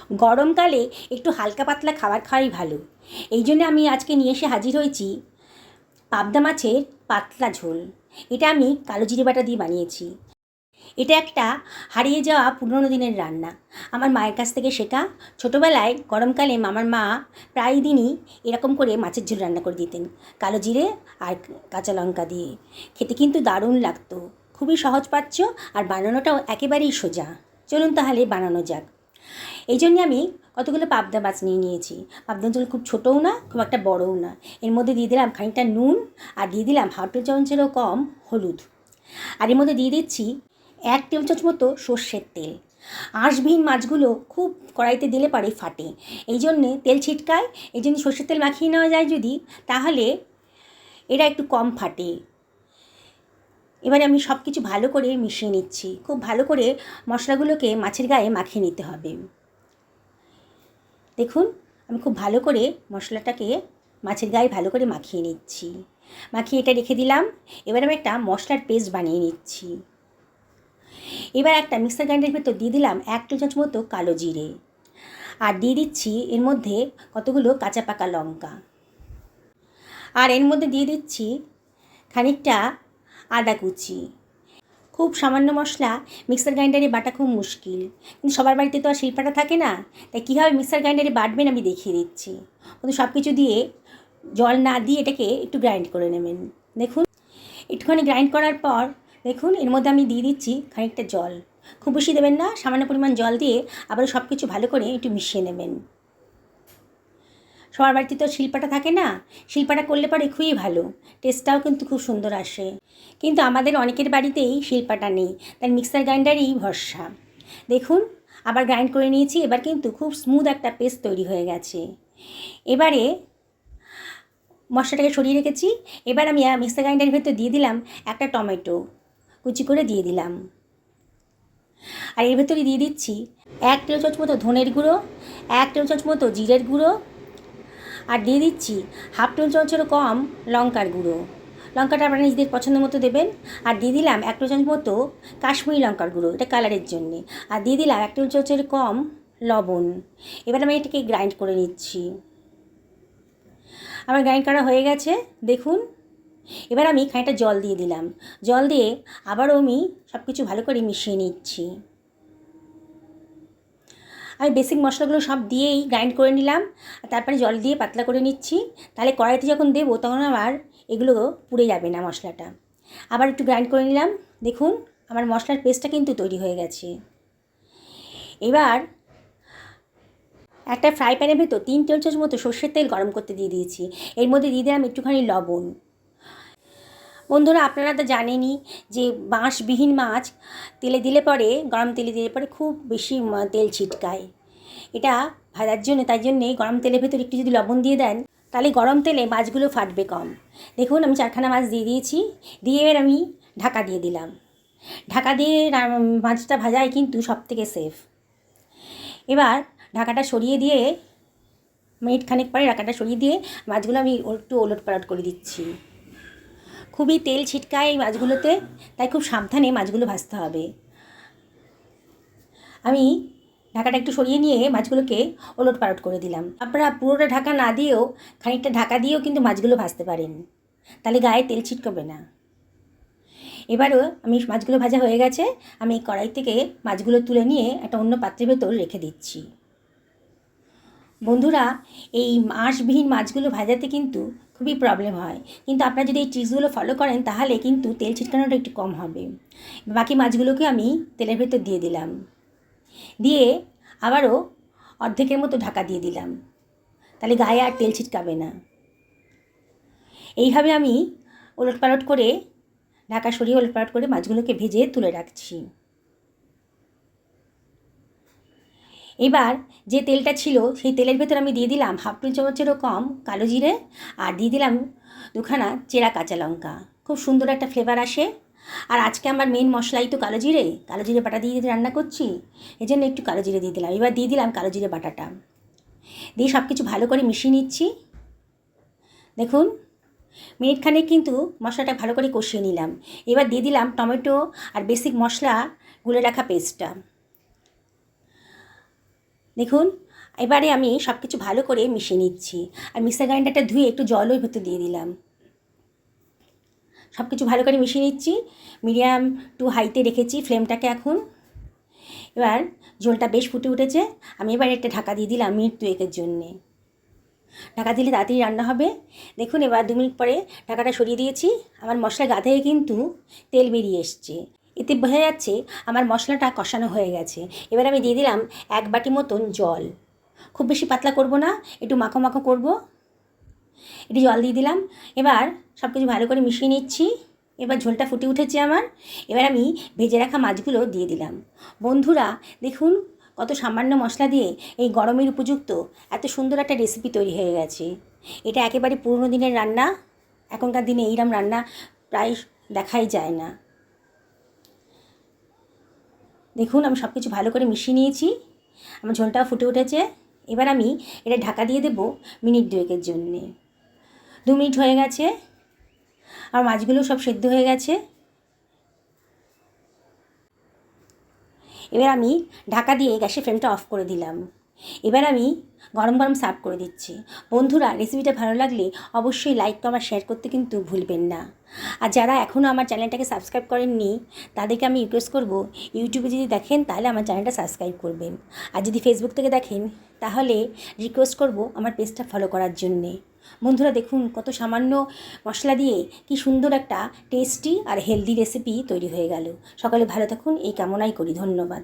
গরমকালে একটু হালকা পাতলা খাবার খাওয়াই ভালো। এই জন্য আমি আজকে নিয়ে এসে হাজির হয়েছি পাবদা মাছের পাতলা ঝোল। এটা আমি কালো জিরে বাটা দিয়ে বানিয়েছি। এটা একটা হারিয়ে যাওয়া পুরনো দিনের রান্না, আমার মায়ের কাছ থেকে শেখা। ছোটোবেলায় গরমকালে আমার মা প্রায় দিনই এরকম করে মাছের ঝোল রান্না করে দিতেন, কালো জিরে আর কাঁচা লঙ্কা দিয়ে। খেতে কিন্তু দারুণ লাগতো, খুবই সহজপাচ্য আর বানানোটাও একেবারেই সোজা। চলুন তাহলে বানানো যাক। এই জন্যে আমি কতগুলো পাবদা মাছ নিয়ে নিয়েছি। পাবদা ঝোল খুব ছোটোও না, খুব একটা বড়ও না। এর মধ্যে দিয়ে দিলাম খানিকটা নুন, আর দিয়ে দিলাম হাফ টেবিল চামচেরও কম হলুদ। আর এর মধ্যে দিয়ে দিচ্ছি 1 টেবিল চামচ মতো সর্ষের তেল। আঁশবিহীন মাছগুলো খুব কড়াইতে দিলে পরে ফাটে, এই জন্যে তেল ছিটকায়। এই জন্য সর্ষের তেল মাখিয়ে নেওয়া যায় যদি, তাহলে এরা একটু কম ফাটে। এবারে আমি সব কিছু ভালো করে মিশিয়ে নিচ্ছি। খুব ভালো করে মশলাগুলোকে মাছের গায়ে মাখিয়ে নিতে হবে। দেখুন, আমি খুব ভালো করে মশলাটাকে মাছের গায়ে ভালো করে মাখিয়ে নিচ্ছি। মাখিয়ে এটা রেখে দিলাম। এবার আমি একটা মশলার পেস্ট বানিয়ে নিচ্ছি। এবার একটা মিক্সার গ্রাইন্ডারের ভেতর দিয়ে দিলাম 1 টেবিল চামচ মতো কালো জিরে, আর দিয়ে দিচ্ছি এর মধ্যে কতগুলো কাঁচা পাকা লঙ্কা, আর এর মধ্যে দিয়ে দিচ্ছি খানিকটা আদা কুচি। খুব সামান্য মশলা মিক্সার গ্রাইন্ডারে বাটা খুব মুশকিল, কিন্তু সবার বাড়িতে তো আর শিলপাটা থাকে না, তাই কীভাবে মিক্সার গ্রাইন্ডারে বাটবেন আমি দেখিয়ে দিচ্ছি। কিন্তু সব কিছু দিয়ে জল না দিয়ে এটাকে একটু গ্রাইন্ড করে নেবেন। দেখুন, একটুখানি গ্রাইন্ড করার পর দেখুন এর মধ্যে আমি দিয়ে দিচ্ছি খানিকটা জল। খুব বেশি দেবেন না, সামান্য পরিমাণ জল দিয়ে আবার সব কিছু ভালো করে একটু মিশিয়ে নেবেন। সবার বাড়িতে তো শিলপাটা থাকে না, শিলপাটা করলে পরে খুবই ভালো, টেস্টটাও কিন্তু খুব সুন্দর আসে। কিন্তু আমাদের অনেকের বাড়িতেই শিলপাটা নেই, তাই মিক্সার গ্রাইন্ডারই ভরসা। দেখুন, আবার গ্রাইন্ড করে নিয়েছি। এবার কিন্তু খুব স্মুথ একটা পেস্ট তৈরি হয়ে গেছে। এবারে মশলাটাকে সরিয়ে রেখেছি। এবার আমি মিক্সার গ্রাইন্ডারের ভেতর দিয়ে দিলাম একটা টমেটো কুচি করে দিয়ে দিলাম, আর এর ভেতরে দিয়ে দিচ্ছি 1 টেবিল চামচ মতো ধনের গুঁড়ো, 1 টেবিল চামচ মতো জিরের গুঁড়ো, আর দিয়ে দিচ্ছি হাফ টেবিল চামচেরও কম লঙ্কার গুঁড়ো। লঙ্কাটা আপনারা নিজেদের পছন্দ মতো দেবেন। আর দিয়ে দিলাম 1 টেবিল চামচ মতো কাশ্মীরি লঙ্কার গুঁড়ো, এটা কালারের জন্যে। আর দিয়ে দিলাম 1 টেবিল চামচের কম লবণ। এবার আমি এটাকে গ্রাইন্ড করে নিচ্ছি। আমার গ্রাইন্ড করা হয়ে গেছে, দেখুন। এবার আমি খানিকটা জল দিয়ে দিলাম। জল দিয়ে আবারও আমি সব কিছু ভালো করে মিশিয়ে নিচ্ছি। আমি বেসিক মশলাগুলো সব দিয়েই গ্রাইন্ড করে নিলাম, আর তারপরে জল দিয়ে পাতলা করে নিচ্ছি। তাহলে কড়াইতে যখন দেবো তখন আমার এগুলো পুড়ে যাবে না মশলাটা। আবার একটু গ্রাইন্ড করে নিলাম। দেখুন, আমার মশলার পেস্টটা কিন্তু তৈরি হয়ে গেছে। এবার একটা ফ্রাই প্যানের ভেতর 3 টেবিল চামচ মতো সর্ষের তেল গরম করতে দিয়ে দিয়েছি। এর মধ্যে দিয়ে দিলাম একটুখানি লবণ। বন্ধুরা, আপনারা তো জানেনই যে বাঁশবিহীন মাছ তেলে দিলে পরে, গরম তেলে দিলে পরে খুব বেশি তেল ছিটকায় এটা ভাজার জন্য। তাই জন্যে গরম তেলের ভেতর একটু যদি লবণ দিয়ে দেন, তাহলে গরম তেলে মাছগুলো ফাটবে কম। দেখুন, আমি 4খানা মাছ দিয়ে দিয়েছি। দিয়ে এবার আমি ঢাকা দিয়ে দিলাম। ঢাকা দিয়ে মাছটা ভাজাই কিন্তু সবথেকে সেফ। এবার ঢাকাটা সরিয়ে দিয়ে মিনিট খানেক পরে ঢাকাটা সরিয়ে দিয়ে মাছগুলো আমি একটু ওলট পালট করে দিচ্ছি। খুবই তেল ছিটকায় এই মাছগুলোতে, তাই খুব সাবধানে মাছগুলো ভাজতে হবে। আমি ঢাকাটা একটু সরিয়ে নিয়ে মাছগুলোকে ওলট পালট করে দিলাম। আপনারা পুরোটা ঢাকা না দিয়েও খানিকটা ঢাকা দিয়েও কিন্তু মাছগুলো ভাজতে পারেন, তাহলে গায়ে তেল ছিটকাবে না। এবারও আমি মাছগুলো ভাজা হয়ে গেছে। আমি কড়াই থেকে মাছগুলো তুলে নিয়ে একটা অন্য পাত্রের ভেতর রেখে দিচ্ছি। বন্ধুরা, এই আঁশবিহীন মাছগুলো ভাজাতে কিন্তু খুবই প্রবলেম হয়, কিন্তু আপনারা যদি এই ট্রিক্সগুলো ফলো করেন তাহলে কিন্তু তেল ছিটকানোটা একটু কম হবে। বাকি মাছগুলোকে আমি তেলের ভেতর দিয়ে দিলাম, দিয়ে আবারও অর্ধেকের মতো ঢাকা দিয়ে দিলাম, তাহলে গায়ে আর তেল ছিটকাবে না। এইভাবে আমি ওলটপালট করে ঢাকা সরিয়ে ওলটপালট করে মাছগুলোকে ভেজে তুলে রাখছি। এবার যে তেলটা ছিল সেই তেলের ভেতর আমি দিয়ে দিলাম হাফ টেবিল চামচেরও কম কালো জিরে, আর দিয়ে দিলাম 2খানা চেরা কাঁচা লঙ্কা। খুব সুন্দর একটা ফ্লেভার আসে। আর আজকে আমার মেন মশলাই তো কালো জিরে বাটা দিয়ে রান্না করছি, এই জন্য একটু কালো জিরে দিয়ে দিলাম। এবার দিয়ে দিলাম কালো জিরে বাটাটা, দিয়ে সব কিছু ভালো করে মিশিয়ে নিচ্ছি। দেখুন, মিনিট খানেক কিন্তু মশলাটা ভালো করে কষিয়ে নিলাম। এবার দিয়ে দিলাম টমেটো আর বেসিক মশলা গুলে রাখা পেস্টটা। দেখুন, এবারে আমি সব কিছু ভালো করে মিশিয়ে নিচ্ছি। আর মিক্সার গ্রাইন্ডারটা ধুয়ে একটু জলও ভেতর দিয়ে দিলাম। সব কিছু ভালো করে মিশিয়ে নিচ্ছি। মিডিয়াম টু হাইতে রেখেছি ফ্লেমটাকে এখন। এবার ঝোলটা বেশ ফুটে উঠেছে। আমি এবার একটা ঢাকা দিয়ে দিলাম মিনিট 2-এর জন্যে। ঢাকা দিলে তাড়াতাড়ি রান্না হবে। দেখুন, এবার 2 মিনিট পরে ঢাকাটা সরিয়ে দিয়েছি। আমার মশলা গা থেকে কিন্তু তেল বেরিয়ে এসছে। এতে বোঝা যাচ্ছে আমার মশলাটা কষানো হয়ে গেছে। এবার আমি দিয়ে দিলাম 1 বাটি মতন জল। খুব বেশি পাতলা করব না, একটু মাখো মাখো করব। একটু জল দিয়ে দিলাম। এবার সব কিছু ভালো করে মিশিয়ে নিচ্ছি। এবার ঝোলটা ফুটে উঠেছে আমার। এবার আমি ভেজে রাখা মাছগুলো দিয়ে দিলাম। বন্ধুরা দেখুন, কত সামান্য মশলা দিয়ে এই গরমের উপযুক্ত এত সুন্দর একটা রেসিপি তৈরি হয়ে গেছে। এটা একেবারে পুরনো দিনের রান্না। এখনকার দিনে এইরকম রান্না প্রায় দেখাই যায় না। দেখুন, আমি সব কিছু ভালো করে মিশিয়ে নিয়েছি। আমার ঝোলটাও ফুটে উঠেছে। এবার আমি এটা ঢাকা দিয়ে দেবো মিনিট 2-এর জন্যে। 2 মিনিট হয়ে গেছে। আর মাছগুলো সব সেদ্ধ হয়ে গেছে। এবার আমি ঢাকা দিয়ে গ্যাসের ফ্লেমটা অফ করে দিলাম। এবার আমি গরম গরম সার্ভ করে দিচ্ছি। বন্ধুরা, রেসিপিটা ভালো লাগলে অবশ্যই লাইক কমেন্ট শেয়ার করতে কিন্তু ভুলবেন না। আর যারা এখনও আমার চ্যানেলটাকে সাবস্ক্রাইব করেননি তাদেরকে আমি রিকোয়েস্ট করব, ইউটিউবে যদি দেখেন তাহলে আমার চ্যানেলটা সাবস্ক্রাইব করবেন। আর যদি ফেসবুক থেকে দেখেন তাহলে রিকোয়েস্ট করব আমার পেজটা ফলো করার জন্যে। বন্ধুরা দেখুন, কত সামান্য মশলা দিয়ে কি সুন্দর একটা টেস্টি আর হেলদি রেসিপি তৈরি হয়ে গেল। সকলে ভালো থাকুন, এই কামনাই করি। ধন্যবাদ।